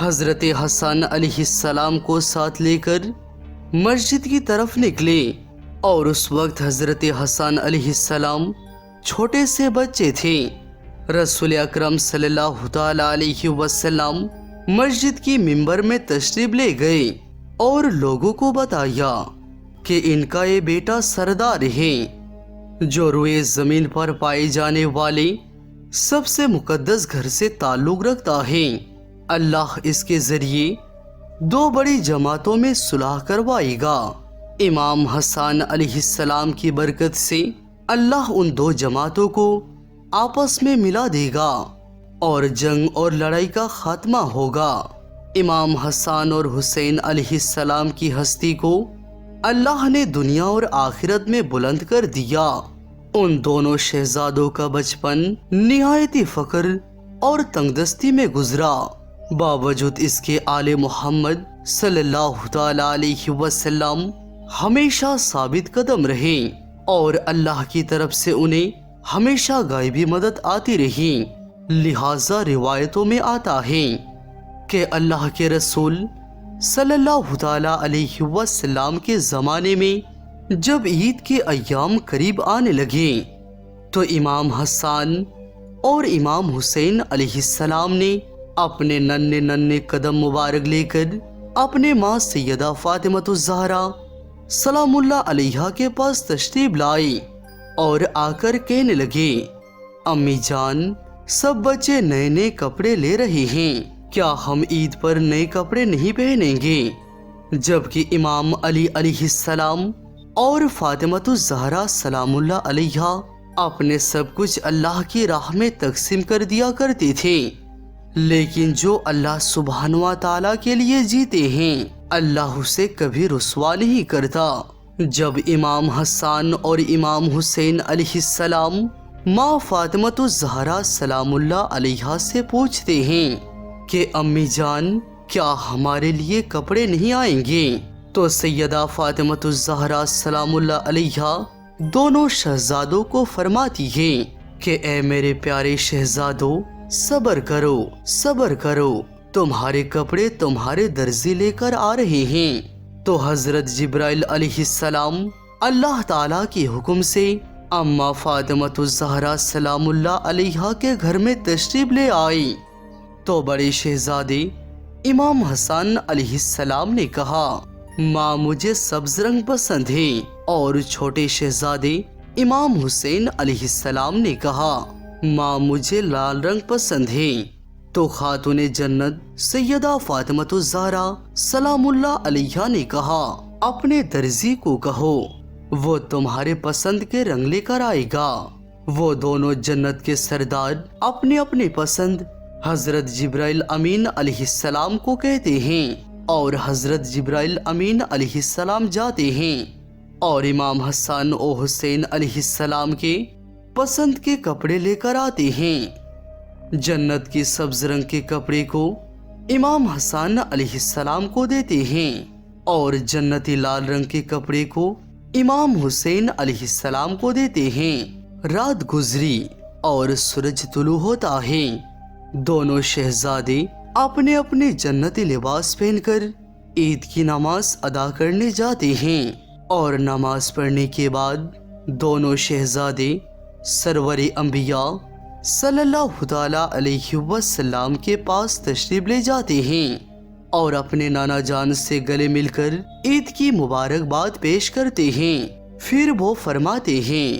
حضرت حسن علیہ السلام کو ساتھ لے کر مسجد کی طرف نکلے، اور اس وقت حضرت حسن علیہ السلام چھوٹے سے بچے تھے۔ رسول اکرم صلی اللہ تعالی علیہ وسلم مسجد کی ممبر میں تشریف لے گئے اور لوگوں کو بتایا کہ ان کا یہ بیٹا سردار ہے جو روئے زمین پر پائے جانے والے سب سے مقدس گھر سے تعلق رکھتا ہے۔ اللہ اس کے ذریعے دو بڑی جماعتوں میں صلح کروائے گا۔ امام حسن علیہ السلام کی برکت سے اللہ ان دو جماعتوں کو آپس میں ملا دے گا اور جنگ اور لڑائی کا خاتمہ ہوگا۔ امام حسن اور حسین علیہ السلام کی ہستی کو اللہ نے دنیا اور آخرت میں بلند کر دیا۔ ان دونوں شہزادوں کا بچپن نہایت ہی فقر اور تنگدستی میں گزرا، باوجود اس کے آل محمد صلی اللہ تعالی علیہ وسلم ہمیشہ ثابت قدم رہے اور اللہ کی طرف سے انہیں ہمیشہ غائبی مدد آتی رہی۔ لہٰذا روایتوں میں آتا ہے کہ اللہ کے رسول صلی اللہ تعالی علیہ وسلم کے زمانے میں جب عید کے ایام قریب آنے لگے تو امام حسن اور امام حسین علیہ السلام نے اپنے ننھے قدم مبارک لے کر اپنے ماں سیدہ فاطمہ الزہرا سلام اللہ علیہا کے پاس تشریف لائے اور آ کر کہنے لگے، امی جان، سب بچے نئے نئے کپڑے لے رہے ہیں، کیا ہم عید پر نئے کپڑے نہیں پہنیں گے؟ جبکہ امام علی علیہ السلام اور فاطمہ الزہرا سلام اللہ علیہا اپنے سب کچھ اللہ کی راہ میں تقسیم کر دیا کرتے تھے، لیکن جو اللہ سبحانہ و تعالیٰ کے لیے جیتے ہیں اللہ اسے کبھی رسوا نہیں کرتا۔ جب امام حسن اور امام حسین علیہ السلام ماں فاطمہ الزہرا سلام اللہ علیہا سے پوچھتے ہیں کہ امی جان، کیا ہمارے لیے کپڑے نہیں آئیں گے؟ تو سیدہ فاطمہ الزہرا سلام اللہ علیہا دونوں شہزادوں کو فرماتی ہیں کہ اے میرے پیارے شہزادوں، صبر کرو صبر کرو، تمہارے کپڑے تمہارے درزی لے کر آ رہے ہیں۔ تو حضرت جبرائیل علیہ السلام اللہ تعالیٰ کے حکم سے اماں فاطمہ الزہرا سلام اللہ علیہا کے گھر میں تشریف لے آئی تو بڑے شہزادے امام حسن علیہ السلام نے کہا، ماں مجھے سبز رنگ پسند ہے، اور چھوٹے شہزادے امام حسین علیہ السلام نے کہا، ماں مجھے لال رنگ پسند ہے۔ تو خاتون جنت سیدہ فاطمہ الزہرا سلام اللہ علیہا نے کہا، اپنے درزی کو کہو وہ تمہارے پسند کے رنگ لے کر آئے گا۔ وہ دونوں جنت کے سردار اپنے اپنے پسند حضرت جبرائیل امین علیہ السلام کو کہتے ہیں اور حضرت جبرائیل امین علیہ السلام جاتے ہیں اور امام حسن و حسین علیہ السلام کے پسند کے کپڑے لے کر آتے ہیں۔ جنت کے سبز رنگ کے کپڑے کو امام حسن علیہ السلام کو دیتے ہیں اور جنتی لال رنگ کے کپڑے کو امام حسین علیہ السلام کو دیتے ہیں۔ رات گزری اور سورج طلوع ہوتا ہے۔ دونوں شہزادے اپنے اپنے جنتی لباس پہن کر عید کی نماز ادا کرنے جاتے ہیں اور نماز پڑھنے کے بعد دونوں شہزادے سرور انبیاء صلی اللہ تعالی علیہ وسلم کے پاس تشریف لے جاتے ہیں اور اپنے نانا جان سے گلے مل کر عید کی مبارکباد پیش کرتے ہیں۔ پھر وہ فرماتے ہیں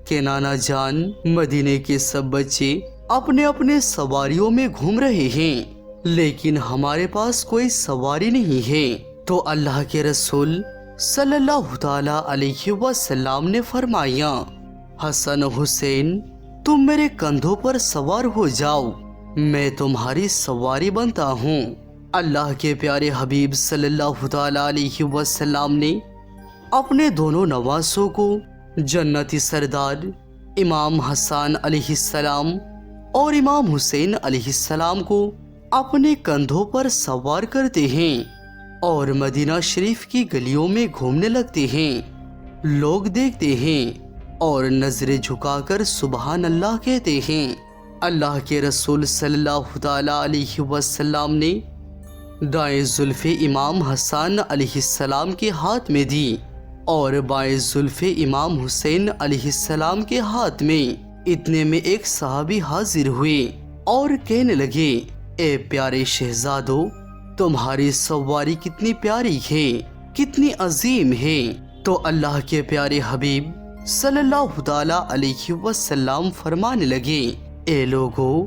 کہ نانا جان، مدینے کے سب بچے اپنے اپنے سواریوں میں گھوم رہے ہیں لیکن ہمارے پاس کوئی سواری نہیں ہے۔ تو اللہ کے رسول صلی اللہ تعالی علیہ وسلم نے فرمایا، حسن حسین، تم میرے کندھوں پر سوار ہو جاؤ، میں تمہاری سواری بنتا ہوں۔ اللہ کے پیارے حبیب صلی اللہ تعالی علیہ وسلم نے اپنے دونوں نواسوں کو جنتی سردار امام حسن علیہ السلام اور امام حسین علیہ السلام کو اپنے کندھوں پر سوار کرتے ہیں اور مدینہ شریف کی گلیوں میں گھومنے لگتے ہیں۔ لوگ دیکھتے ہیں اور نظریں جھکا کر سبحان اللہ کہتے ہیں۔ اللہ کے رسول صلی اللہ تعالی علیہ وسلم نے دائیں زلف امام حسن علیہ السلام کے ہاتھ میں دی اور بائیں زلف امام حسین علیہ السلام کے ہاتھ میں۔ اتنے میں ایک صحابی حاضر ہوئے اور کہنے لگے، اے پیارے شہزادو، تمہاری سواری کتنی پیاری ہے، کتنی عظیم ہے۔ تو اللہ کے پیارے حبیب صلی اللہ تعالی علیہ وسلم فرمانے لگے، اے لوگو،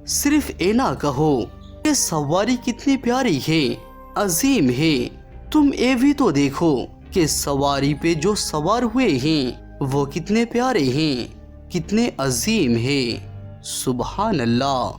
صرف اے نہ کہو کہ سواری کتنی پیاری ہے، عظیم ہے، تم اے بھی تو دیکھو کہ سواری پہ جو سوار ہوئے ہیں وہ کتنے پیارے ہیں، کتنے عظیم ہیں۔ سبحان اللہ۔